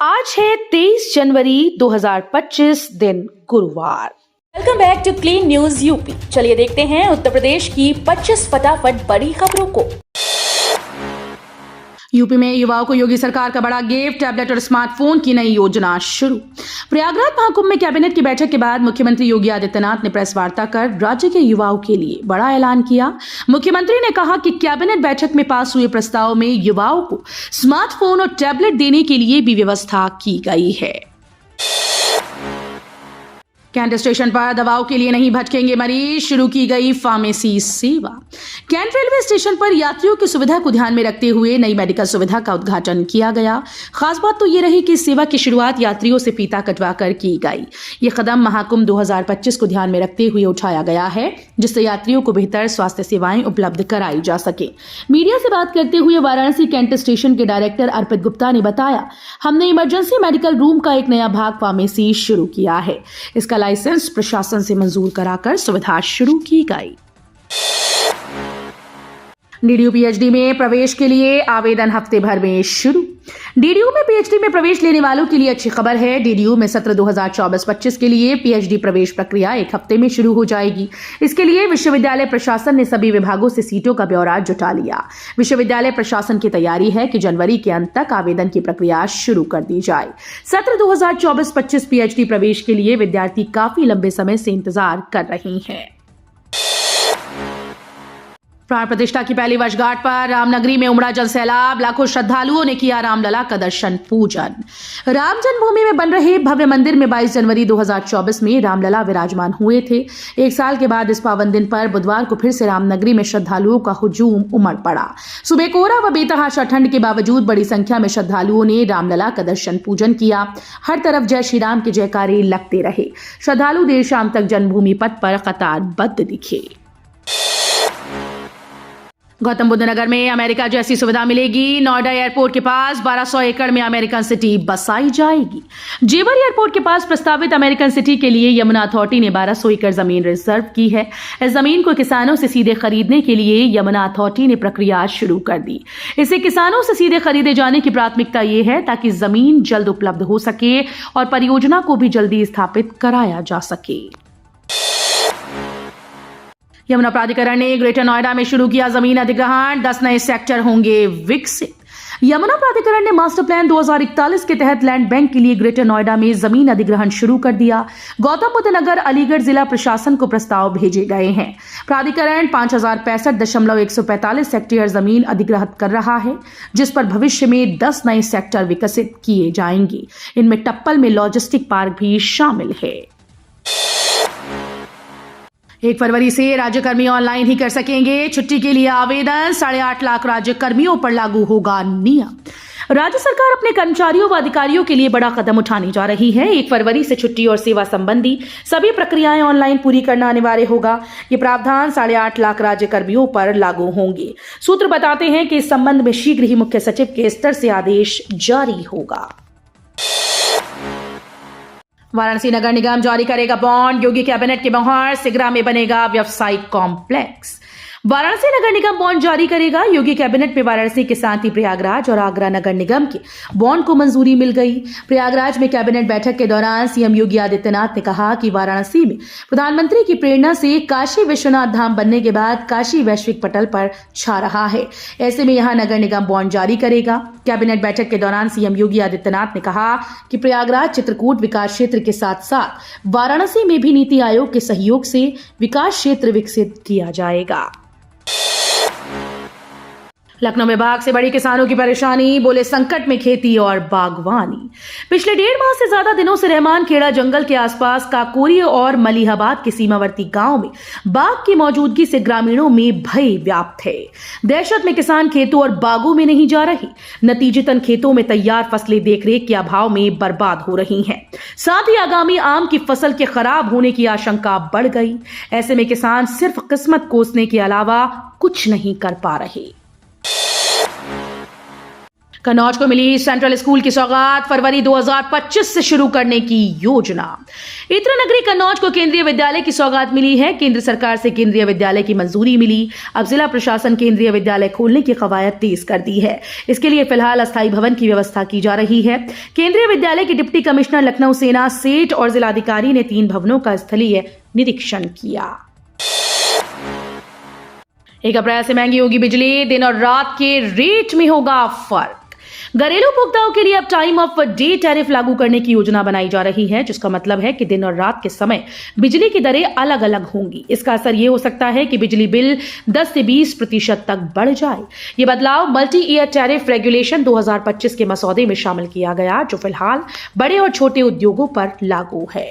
आज है 23 जनवरी 2025 दिन गुरुवार। Welcome back to clean news UP. चलिए देखते हैं उत्तर प्रदेश की 25 फटाफट बड़ी खबरों को। यूपी में युवाओं को योगी सरकार का बड़ा गिफ्ट, टैबलेट और स्मार्टफोन की नई योजना शुरू। प्रयागराज महाकुंभ में कैबिनेट की बैठक के बाद मुख्यमंत्री योगी आदित्यनाथ ने प्रेस वार्ता कर राज्य के युवाओं के लिए बड़ा ऐलान किया। मुख्यमंत्री ने कहा कि कैबिनेट बैठक में पास हुए प्रस्ताव में युवाओं को स्मार्टफोन और टैबलेट देने के लिए भी व्यवस्था की गई है। कैंट स्टेशन पर दवाओं के लिए नहीं भटकेंगे मरीज, शुरू की गई फार्मेसी सेवा। कैंट रेलवे स्टेशन पर यात्रियों की सुविधा को ध्यान में रखते हुए नई मेडिकल सुविधा का उद्घाटन किया गया। खास बात तो ये रही कि इस सेवा की शुरुआत यात्रियों से फीता कटवाकर की गई। ये कदम महाकुंभ 2025 को ध्यान में रखते हुए उठाया गया है, जिससे यात्रियों को बेहतर स्वास्थ्य सेवाएं उपलब्ध कराई जा सके। मीडिया से बात करते हुए वाराणसी कैंट स्टेशन के डायरेक्टर अर्पित गुप्ता ने बताया, हमने इमरजेंसी मेडिकल रूम का एक नया भाग फार्मेसी शुरू किया है। इसका लाइसेंस प्रशासन से मंजूर कराकर सुविधा शुरू की गई। डीडीयू पीएचडी में प्रवेश के लिए आवेदन हफ्ते भर में शुरू। डीडीयू में पीएचडी में प्रवेश लेने वालों के लिए अच्छी खबर है। डीडीयू में सत्र 2024-25 के लिए पीएचडी प्रवेश प्रक्रिया एक हफ्ते में शुरू हो जाएगी। इसके लिए विश्वविद्यालय प्रशासन ने सभी विभागों से सीटों का ब्यौरा जुटा लिया। विश्वविद्यालय प्रशासन की तैयारी है कि जनवरी के अंत तक आवेदन की प्रक्रिया शुरू कर दी जाए। सत्र 2024-25 पीएचडी प्रवेश के लिए विद्यार्थी काफी लंबे समय से इंतजार कर रहे हैं। प्राण प्रतिष्ठा की पहली वर्षगांठ पर रामनगरी में उमड़ा जल सैलाब, लाखों श्रद्धालुओं ने किया रामलला का दर्शन पूजन। राम जन्मभूमि में बन रहे भव्य मंदिर में 22 जनवरी 2024 में रामलला विराजमान हुए थे। एक साल के बाद इस पावन दिन पर बुधवार को फिर से रामनगरी में श्रद्धालुओं का हुजूम उमड़ पड़ा। सुबह कोहरा व बेतहाशा ठंड के बावजूद बड़ी संख्या में श्रद्धालुओं ने रामलला का दर्शन पूजन किया। हर तरफ जय श्री राम के जयकारे लगते रहे। श्रद्धालु देर शाम तक जन्मभूमि पथ पर कतारबद्ध दिखे। गौतम बुद्ध नगर में अमेरिका जैसी सुविधा मिलेगी। नोएडा एयरपोर्ट के पास 1200 एकड़ में अमेरिकन सिटी बसाई जाएगी। जेवर एयरपोर्ट के पास प्रस्तावित अमेरिकन सिटी के लिए यमुना अथॉरिटी ने 1200 एकड़ जमीन रिजर्व की है। इस जमीन को किसानों से सीधे खरीदने के लिए यमुना अथॉरिटी ने प्रक्रिया शुरू कर दी। इसे किसानों से सीधे खरीदे जाने की प्राथमिकता ये है ताकि जमीन जल्द उपलब्ध हो सके और परियोजना को भी जल्दी स्थापित कराया जा सके। यमुना प्राधिकरण ने ग्रेटर नोएडा में शुरू किया जमीन अधिग्रहण, 10 नए सेक्टर होंगे विकसित। यमुना प्राधिकरण ने मास्टर प्लान 2041 के तहत लैंड बैंक के लिए ग्रेटर नोएडा में जमीन अधिग्रहण शुरू कर दिया। गौतम बुद्ध नगर, अलीगढ़ जिला प्रशासन को प्रस्ताव भेजे गए हैं। प्राधिकरण 5065.145 हेक्टेयर जमीन अधिग्रहित कर रहा है, जिस पर भविष्य में 10 नए सेक्टर विकसित किए जाएंगे। इनमें टप्पल में लॉजिस्टिक पार्क भी शामिल है। 1 फरवरी से राज्यकर्मी ऑनलाइन ही कर सकेंगे छुट्टी के लिए आवेदन। 8.5 लाख राज्यकर्मियों पर लागू होगा नियम। राज्य सरकार अपने कर्मचारियों व अधिकारियों के लिए बड़ा कदम उठाने जा रही है। 1 फरवरी से छुट्टी और सेवा संबंधी सभी प्रक्रियाएं ऑनलाइन पूरी करना अनिवार्य होगा। ये प्रावधान 8.5 लाख राज्यकर्मियों पर लागू होंगे। सूत्र बताते हैं कि इस संबंध में शीघ्र ही मुख्य सचिव के स्तर से आदेश जारी होगा। वाराणसी नगर निगम जारी करेगा बॉन्ड। योगी कैबिनेट के बाहर सिगरा में बनेगा व्यवसायिक कॉम्प्लेक्स। वाराणसी नगर निगम बॉन्ड जारी करेगा। योगी कैबिनेट में वाराणसी के साथ ही प्रयागराज और आगरा नगर निगम के बॉन्ड को मंजूरी मिल गई। प्रयागराज में कैबिनेट बैठक के दौरान सीएम योगी आदित्यनाथ ने कहा कि वाराणसी में प्रधानमंत्री की प्रेरणा से काशी विश्वनाथ धाम बनने के बाद काशी वैश्विक पटल पर छा रहा है। ऐसे में यहां नगर निगम बॉन्ड जारी करेगा। कैबिनेट बैठक के दौरान सीएम योगी आदित्यनाथ ने कहा कि प्रयागराज चित्रकूट विकास क्षेत्र के साथ साथ वाराणसी में भी नीति आयोग के सहयोग से विकास क्षेत्र विकसित किया जाएगा। लखनऊ में बाघ से बड़ी किसानों की परेशानी, बोले संकट में खेती और बागवानी। पिछले 1.5 माह से ज्यादा दिनों से रहमान खेड़ा जंगल के आसपास काकोरी और मलिहाबाद के सीमावर्ती गांव में बाघ की मौजूदगी से ग्रामीणों में भय व्याप्त है। दहशत में किसान खेतों और बागों में नहीं जा रहे, नतीजतन खेतों में तैयार फसलें देखरेख के अभाव में बर्बाद हो रही हैं। साथ ही आगामी आम की फसल के खराब होने की आशंका बढ़ गई। ऐसे में किसान सिर्फ किस्मत कोसने के अलावा कुछ नहीं कर पा रहे। कन्नौज को मिली सेंट्रल स्कूल की सौगात, फरवरी 2025 से शुरू करने की योजना। इत्र नगरी कन्नौज को केंद्रीय विद्यालय की सौगात मिली है। केंद्र सरकार से केंद्रीय विद्यालय की मंजूरी मिली। अब जिला प्रशासन केंद्रीय विद्यालय खोलने की कवायद तेज कर दी है। इसके लिए फिलहाल अस्थायी भवन की व्यवस्था की जा रही है। केंद्रीय विद्यालय के डिप्टी कमिश्नर लखनऊ सेना सेठ और जिलाधिकारी ने 3 भवनों का स्थलीय निरीक्षण किया। 1 अप्रैल से महंगी होगी बिजली, दिन और रात के रेट में होगा फर्क। घरेलू उपभोक्ताओं के लिए अब टाइम ऑफ डे टैरिफ लागू करने की योजना बनाई जा रही है, जिसका मतलब है कि दिन और रात के समय बिजली की दरें अलग अलग होंगी। इसका असर यह हो सकता है कि बिजली बिल 10 से 20% तक बढ़ जाए। यह बदलाव मल्टी ईयर टैरिफ रेगुलेशन 2025 के मसौदे में शामिल किया गया, जो फिलहाल बड़े और छोटे उद्योगों पर लागू है।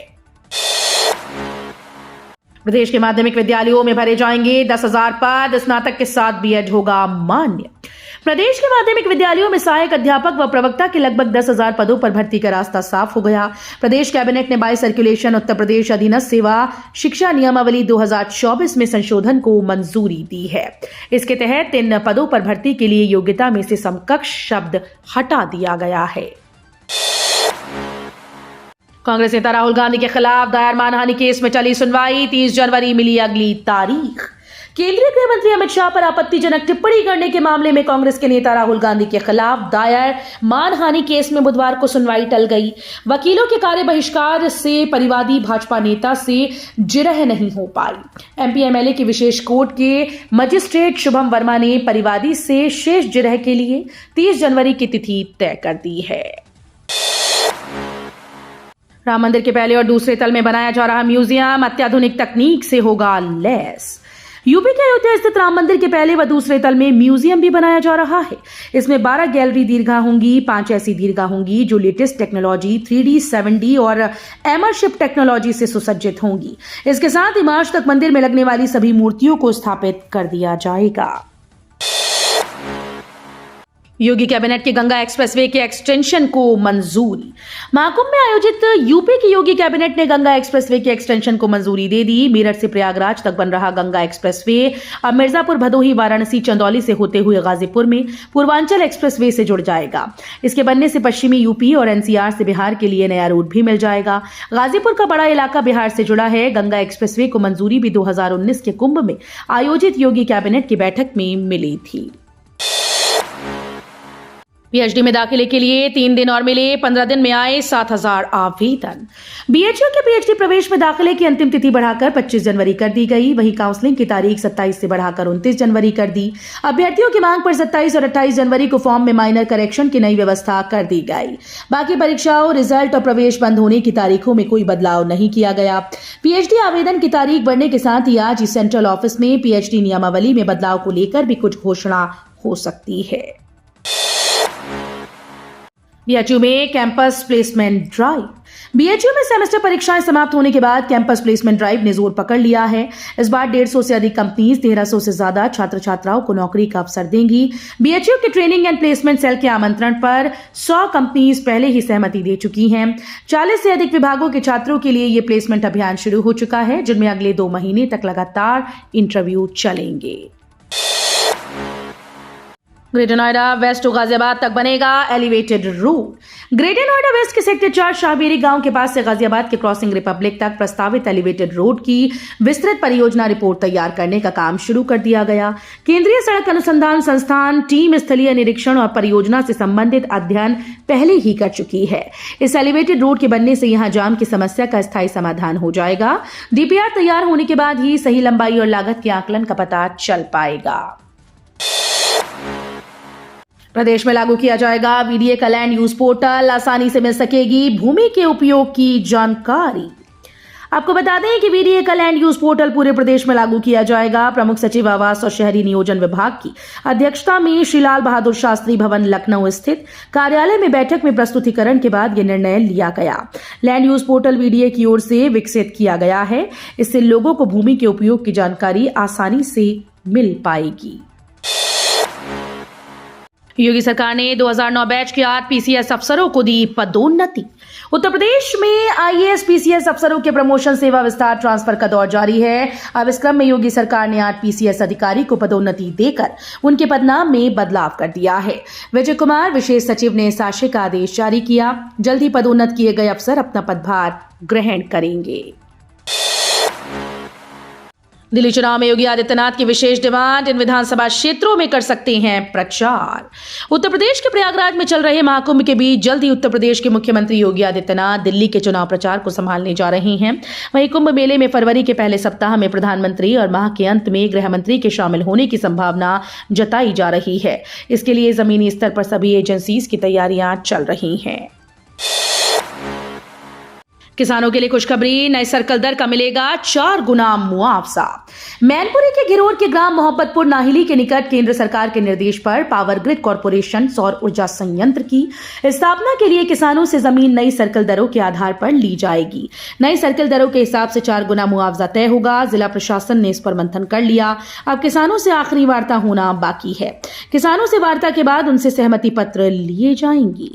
प्रदेश के माध्यमिक विद्यालयों में भरे जाएंगे 10,000 पद, स्नातक के साथ बीएड होगा मान्य। प्रदेश के माध्यमिक विद्यालयों में सहायक अध्यापक व प्रवक्ता के लगभग 10,000 पदों पर भर्ती का रास्ता साफ हो गया। प्रदेश कैबिनेट ने बाय सर्कुलेशन उत्तर प्रदेश अधीनस्थ सेवा शिक्षा नियमावली 2024 में संशोधन को मंजूरी दी है। इसके तहत इन पदों पर भर्ती के लिए योग्यता में से समकक्ष शब्द हटा दिया गया है। कांग्रेस नेता राहुल गांधी के खिलाफ दायर मानहानि केस में चली सुनवाई, 30 जनवरी मिली अगली तारीख। केंद्रीय गृह मंत्री अमित शाह पर आपत्तिजनक टिप्पणी करने के मामले में कांग्रेस के नेता राहुल गांधी के खिलाफ दायर मानहानि केस में बुधवार को सुनवाई टल गई। वकीलों के कार्य बहिष्कार से परिवादी भाजपा नेता से जिरह नहीं हो पाई। एमपी एमएलए की विशेष कोर्ट के मजिस्ट्रेट शुभम वर्मा ने परिवादी से शेष जिरह के लिए 30 जनवरी की तिथि तय कर दी है। राम मंदिर के पहले और दूसरे तल में बनाया जा रहा म्यूजियम अत्याधुनिक तकनीक से होगा लैस। यूपी के अयोध्या स्थित राम मंदिर के पहले व दूसरे तल में म्यूजियम भी बनाया जा रहा है। इसमें 12 गैलरी दीर्घा होंगी। 5 ऐसी दीर्घा होंगी जो लेटेस्ट टेक्नोलॉजी 3D 7D और एमरशिप टेक्नोलॉजी से सुसज्जित होंगी। इसके साथ ही मार्च तक मंदिर में लगने वाली सभी मूर्तियों को स्थापित कर दिया जाएगा। योगी कैबिनेट के गंगा एक्सप्रेसवे के एक्सटेंशन को मंजूरी। महाकुंभ में आयोजित यूपी की योगी कैबिनेट ने गंगा एक्सप्रेसवे के एक्सटेंशन को मंजूरी दे दी। मेरठ से प्रयागराज तक बन रहा गंगा एक्सप्रेसवे अब मिर्जापुर, भदोही, वाराणसी, चंदौली से होते हुए गाजीपुर में पूर्वांचल एक्सप्रेसवे से जुड़ जाएगा। इसके बनने से पश्चिमी यूपी और एनसीआर से बिहार के लिए नया रूट भी मिल जाएगा। गाजीपुर का बड़ा इलाका बिहार से जुड़ा है। गंगा एक्सप्रेसवे को मंजूरी भी 2019 के कुंभ में आयोजित योगी कैबिनेट की बैठक में मिली थी। पीएचडी में दाखिले के लिए 3 दिन और मिले, 15 दिन में आए 7,000 आवेदन। बीएचयू के पीएचडी प्रवेश में दाखिले की अंतिम तिथि बढ़ाकर 25 जनवरी कर दी गई। वहीं काउंसलिंग की तारीख 27 से बढ़ाकर 29 जनवरी कर दी। अभ्यर्थियों की मांग पर 27 और 28 जनवरी को फॉर्म में माइनर करेक्शन की नई व्यवस्था कर दी गई। बाकी परीक्षाओं, रिजल्ट और प्रवेश बंद होने की तारीखों में कोई बदलाव नहीं किया गया। पीएचडी आवेदन की तारीख बढ़ने के साथ ही आज सेंट्रल ऑफिस में पीएचडी नियमावली में बदलाव को लेकर भी कुछ घोषणा हो सकती है। बीएचयू में कैंपस प्लेसमेंट ड्राइव। बीएचयू में सेमेस्टर परीक्षाएं समाप्त होने के बाद कैंपस प्लेसमेंट ड्राइव ने जोर पकड़ लिया है। इस बार 150 से अधिक कंपनीज 1300 से ज्यादा छात्र छात्राओं को नौकरी का अवसर देंगी। बीएचयू के ट्रेनिंग एंड प्लेसमेंट सेल के आमंत्रण पर 100 कंपनीज पहले ही सहमति दे चुकी हैं। 40 से अधिक विभागों के छात्रों के लिए ये प्लेसमेंट अभियान शुरू हो चुका है, जिनमें अगले 2 महीने तक लगातार इंटरव्यू चलेंगे। Greater Noida West to Ghaziabad तक बनेगा elevated road. Greater Noida West के सेक्टर 4 शाहबेरी गांव के पास से गाजियाबाद के क्रॉसिंग रिपब्लिक तक प्रस्तावित एलिवेटेड रोड की विस्तृत परियोजना रिपोर्ट तैयार करने का काम शुरू कर दिया गया। केंद्रीय सड़क अनुसंधान संस्थान टीम स्थलीय निरीक्षण और परियोजना से संबंधित अध्ययन पहले ही कर चुकी है। इस एलिवेटेड रोड के बनने से यहां जाम की समस्या का स्थायी समाधान हो जाएगा। डीपीआर तैयार होने के बाद ही सही लंबाई और लागत के आकलन का पता चल पाएगा। प्रदेश में लागू किया जाएगा वीडीए का लैंड यूज पोर्टल। आसानी से मिल सकेगी भूमि के उपयोग की जानकारी। आपको बता दें कि वीडीए का लैंड यूज पोर्टल पूरे प्रदेश में लागू किया जाएगा। प्रमुख सचिव आवास और शहरी नियोजन विभाग की अध्यक्षता में श्री लाल बहादुर शास्त्री भवन लखनऊ स्थित कार्यालय में बैठक में प्रस्तुतिकरण के बाद यह निर्णय लिया गया। लैंड यूज पोर्टल वीडीए की ओर से विकसित किया गया है। इससे लोगों को भूमि के उपयोग की जानकारी आसानी से मिल पाएगी। योगी सरकार ने 2009 बैच के 8 पीसीएस अफसरों को दी पदोन्नति। उत्तर प्रदेश में आईएएस पीसीएस अफसरों के प्रमोशन सेवा विस्तार ट्रांसफर का दौर जारी है। अब इस क्रम में योगी सरकार ने 8 पीसीएस अधिकारी को पदोन्नति देकर उनके पदनाम में बदलाव कर दिया है। विजय कुमार विशेष सचिव ने इस आशय का आदेश जारी किया। जल्द ही पदोन्नत किए गए अफसर अपना पदभार ग्रहण करेंगे। दिल्ली चुनाव में योगी आदित्यनाथ की विशेष डिमांड, इन विधानसभा क्षेत्रों में कर सकते हैं प्रचार। उत्तर प्रदेश के प्रयागराज में चल रहे महाकुंभ के बीच जल्द ही उत्तर प्रदेश के मुख्यमंत्री योगी आदित्यनाथ दिल्ली के चुनाव प्रचार को संभालने जा रहे हैं। वहीं कुंभ मेले में फरवरी के पहले सप्ताह में प्रधानमंत्री और माह के अंत में गृह मंत्री के शामिल होने की संभावना जताई जा रही है। इसके लिए जमीनी स्तर पर सभी एजेंसीज की तैयारियां चल रही हैं। किसानों के लिए खुशखबरी, नए सर्कल दर का मिलेगा 4 गुना मुआवजा। मैनपुरी के घिरोर के ग्राम मोहब्बतपुर नाहिली के निकट केंद्र सरकार के निर्देश पर पावर ग्रिड कॉरपोरेशन सौर ऊर्जा संयंत्र की स्थापना के लिए किसानों से जमीन नई सर्कल दरों के आधार पर ली जाएगी। नई सर्कल दरों के हिसाब से 4 गुना मुआवजा तय होगा। जिला प्रशासन ने इस पर मंथन कर लिया। अब किसानों से आखिरी वार्ता होना बाकी है। किसानों से वार्ता के बाद उनसे सहमति पत्र लिए जाएंगे।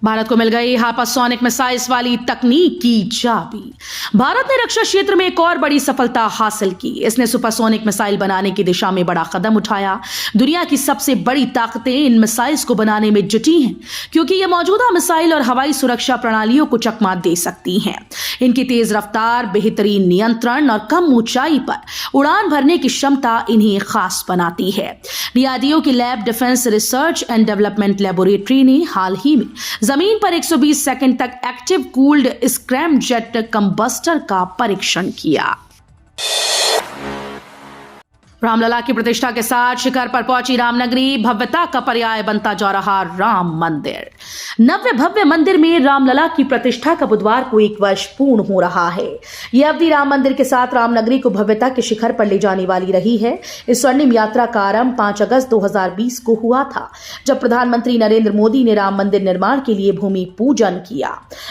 भारत को मिल गई हाइपरसोनिक मिसाइल्स वाली तकनीक की चाबी। भारत ने रक्षा क्षेत्र में एक और बड़ी सफलता हासिल की। इसने सुपरसोनिक मिसाइल बनाने की दिशा में बड़ा कदम उठाया। दुनिया की सबसे बड़ी ताकतें इन मिसाइल्स को बनाने में जुटी हैं, क्योंकि ये मौजूदा मिसाइल और हवाई सुरक्षा प्रणालियों को चकमा दे सकती हैं। इनकी तेज रफ्तार, बेहतरीन नियंत्रण और कम ऊंचाई पर उड़ान भरने की क्षमता इन्हें खास बनाती है। डीआरडीओ की lab defence research and development laboratory ने हाल ही में जमीन पर 120 सेकंड तक एक्टिव कूल्ड स्क्रैमजेट कंबस्टर का परीक्षण किया। रामलला की प्रतिष्ठा के साथ शिखर पर पहुंची रामनगरी, भव्यता का पर्याय बनता जा रहा राम मंदिर। नव्य भव्य मंदिर में रामलला की प्रतिष्ठा का बुधवार को 1 वर्ष पूर्ण हो रहा है। यह अवधि राम मंदिर के साथ रामनगरी को भव्यता के शिखर पर ले जाने वाली रही है। इस स्वर्णिम यात्रा का आरंभ 5 अगस्त 2020 को हुआ था, जब प्रधानमंत्री नरेंद्र मोदी ने राम मंदिर निर्माण के लिए भूमि पूजन किया।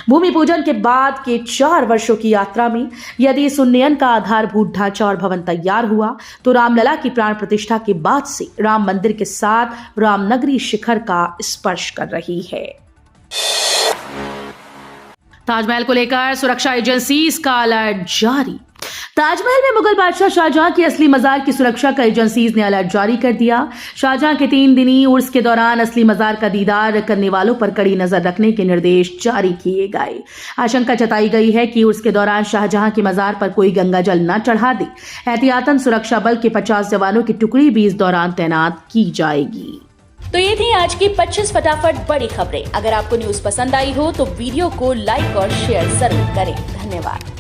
भूमि पूजन के बाद के 4 वर्षों की यात्रा में यदि इस उन्नयन का आधारभूत ढांचा और भवन तैयार हुआ तो रामलला की प्राण प्रतिष्ठा के बाद से राम मंदिर के साथ रामनगरी शिखर का स्पर्श कर रही है। ताजमहल को लेकर सुरक्षा एजेंसीज का अलर्ट जारी। ताजमहल में मुगल बादशाह शाहजहां की असली मजार की सुरक्षा का एजेंसीज ने अलर्ट जारी कर दिया। शाहजहां के 3 दिनी उर्स के दौरान असली मजार का दीदार करने वालों पर कड़ी नजर रखने के निर्देश जारी किए गए। आशंका जताई गई है कि उर्स के दौरान शाहजहां के मजार पर कोई गंगा जल न चढ़ा दे। एहतियातन सुरक्षा बल के 50 जवानों की टुकड़ी भी इस दौरान तैनात की जाएगी। तो ये थी आज की 25 फटाफट बड़ी खबरें। अगर आपको न्यूज पसंद आई हो तो वीडियो को लाइक और शेयर जरूर करें। धन्यवाद।